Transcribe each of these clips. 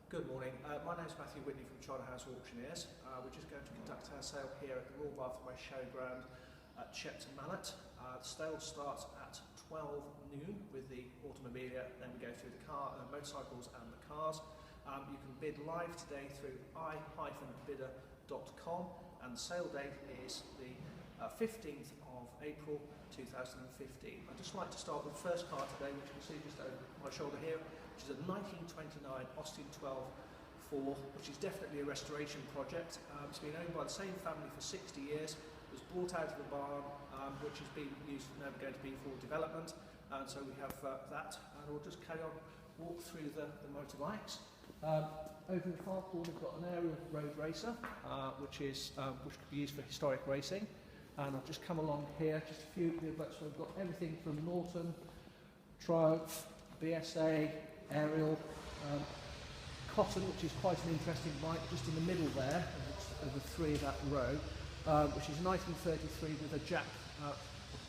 Good morning. My name is Matthew Whitney from Charterhouse Auctioneers. We're just going to conduct our sale here at the Royal Bath Showground at Shepton Mallet. The sale starts at 12 noon with the automobilia, then we go through the motorcycles and the cars. You can bid live today through i-bidder.com, and the sale date is the 15th of April 2015. I'd just like to start with the first car today, which you can see just over my shoulder here, which is a 1929 Austin 12-4, which is definitely a restoration project. It's been owned by the same family for 60 years. It was brought out of the barn, which has been used now going to be for development, and so we have that, and we'll just carry on, walk through the motorbikes. Over in the far corner we've got an aerial road racer, which could be used for historic racing. And I'll just come along here, just a few but so we've got everything from Norton, Triumph, BSA, Aerial, Cotton, which is quite an interesting bike, just in the middle there, of the three of that row, which is 1933 with a Jack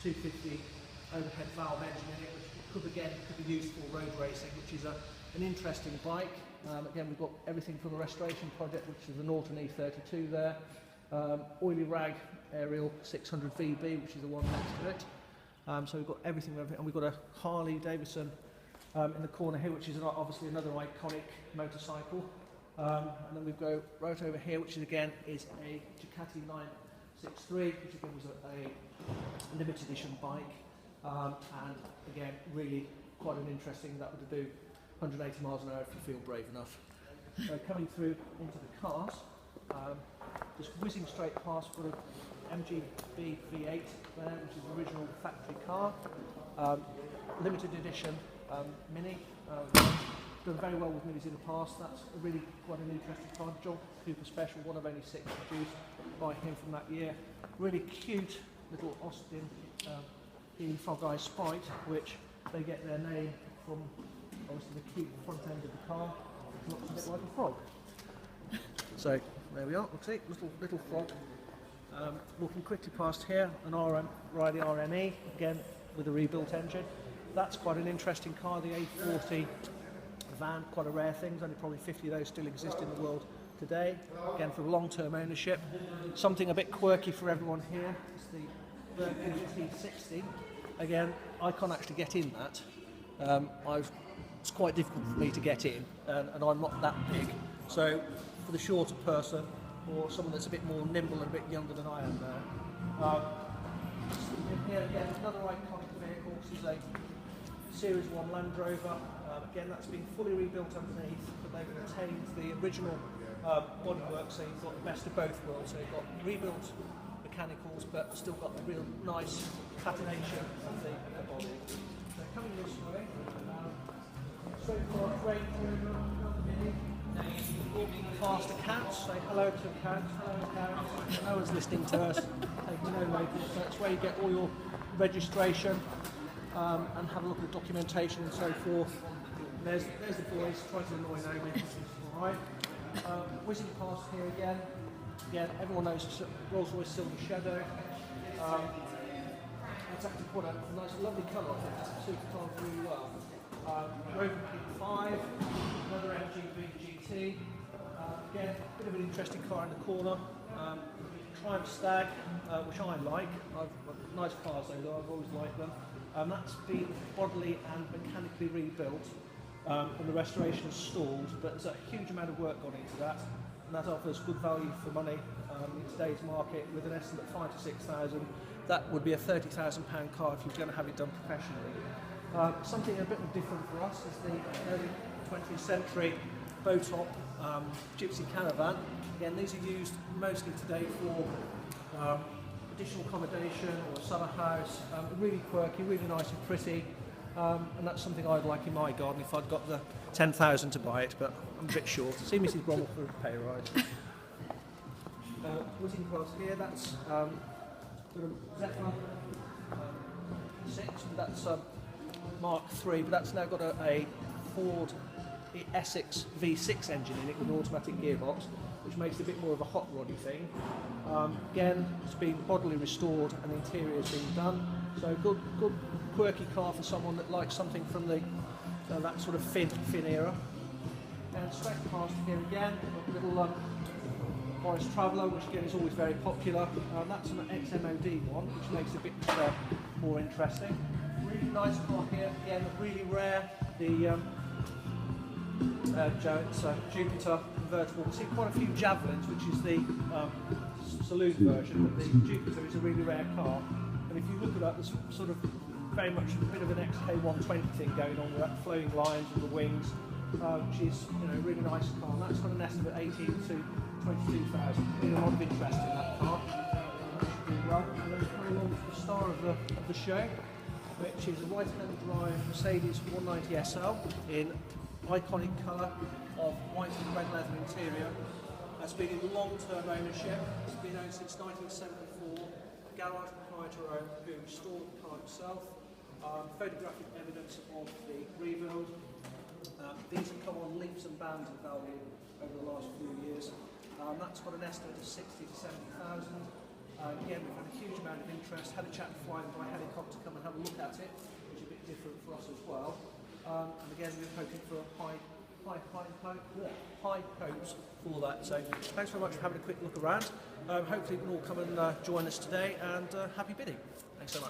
250 overhead valve engine in it, which could be used for road racing, which is an interesting bike. Again, we've got everything from a restoration project, which is the Norton E32 there, Oily Rag Aerial 600 VB, which is the one next to it. So we've got everything, and we've got a Harley Davidson in the corner here, which is obviously another iconic motorcycle. And then we go right over here, which is a Ducati 963, which again was a limited edition bike, and again really quite an interesting. That would do 180 miles an hour if you feel brave enough. So coming through into the cars, just whizzing straight past, got an MGB V8 there, which is the original factory car, limited edition Mini. Done very well with Minis in the past. That's really quite an interesting car. John Cooper Special, one of only 6 produced by him from that year. Really cute little Austin Frog Eye Spite, which they get their name from obviously the cute front end of the car. It looks a bit like a frog. So there we are. Look, see, little frog. Walking quickly past here, an Riley RME, again with a rebuilt engine. That's quite an interesting car, the A40 van, quite a rare thing. There's only probably 50 of those still exist in the world today. Again, for long-term ownership. Something a bit quirky for everyone here is the Birkin T60. Again, I can't actually get in that. It's quite difficult for me to get in, and I'm not that big. So for the shorter person, or someone that's a bit more nimble and a bit younger than I am there. Here again, another iconic vehicle. This is a Series 1 Land Rover. Again, that's been fully rebuilt underneath, but they've retained the original bodywork, so you've got the best of both worlds. So you've got rebuilt mechanicals, but still got the real nice patination of the body. So coming this way, straight for freight, walking past a cat, say hello to a cat, hello cat. No one's listening to us, taking no notice. So that's where you get all your registration and have a look at the documentation and so forth. There's the boys trying to annoy Naomi, which is alright. Whizzing past here again, everyone knows Rolls-Royce Silver Shadow. It's actually quite a nice, lovely colour, I think. It suits the car really well. Rover P5, another MGB GT. Again, a bit of an interesting car in the corner. Triumph Stag, which I like. Nice cars though, I've always liked them. That's been bodily and mechanically rebuilt, and the restoration is stalled, but there's a huge amount of work gone into that, and that offers good value for money in today's market. With an estimate of 5,000 to 6,000, that would be a £30,000 car if you're going to have it done professionally. Something a bit different for us is the early 20th century bow-top gypsy caravan. Again, these are used mostly today for additional accommodation or summer house. Really quirky, really nice and pretty, and that's something I'd like in my garden if I'd got the 10,000 to buy it, but I'm a bit short. See Mrs. Brommel for a pay rise. Whizzing past here, that's got a Zephyr 6, and that's Mark III, but that's now got a Ford Essex V6 engine in it with an automatic gearbox, which makes it a bit more of a hot roddy thing. Again, it's been bodily restored and the interior has been done. So good quirky car for someone that likes something from the that sort of fin era. And then straight past here again, a little Forest Traveller, which again is always very popular. That's an ex-MOD one, which makes it a bit more interesting. Really nice car here, again really rare. The Jupiter convertible. We see quite a few Javelins, which is the saloon version, but the Jupiter is a really rare car. And if you look at that, there's sort of very much a bit of an XK120 thing going on with that flowing lines and the wings, which is a really nice car. And that's got an estimate of 18 to 22,000. Been a lot of interest in that car. Well, and then coming along to the star of the show, which is a right-hand drive Mercedes 190 SL in iconic colour of white and red leather interior. It's been in long-term ownership. It's been owned since 1974. A garage proprietor who restored the car himself. Photographic evidence of the rebuild. These have come on leaps and bounds in value over the last few years. That's got an estimate of 60 to 70,000. Again, we've had a huge amount of interest. Had a chap flying by helicopter come and have a look at it, which is a bit different for us as well. And again, we're hoping for high hopes for that. So thanks very much for having a quick look around. Hopefully you can all come and join us today, and happy bidding. Thanks so much.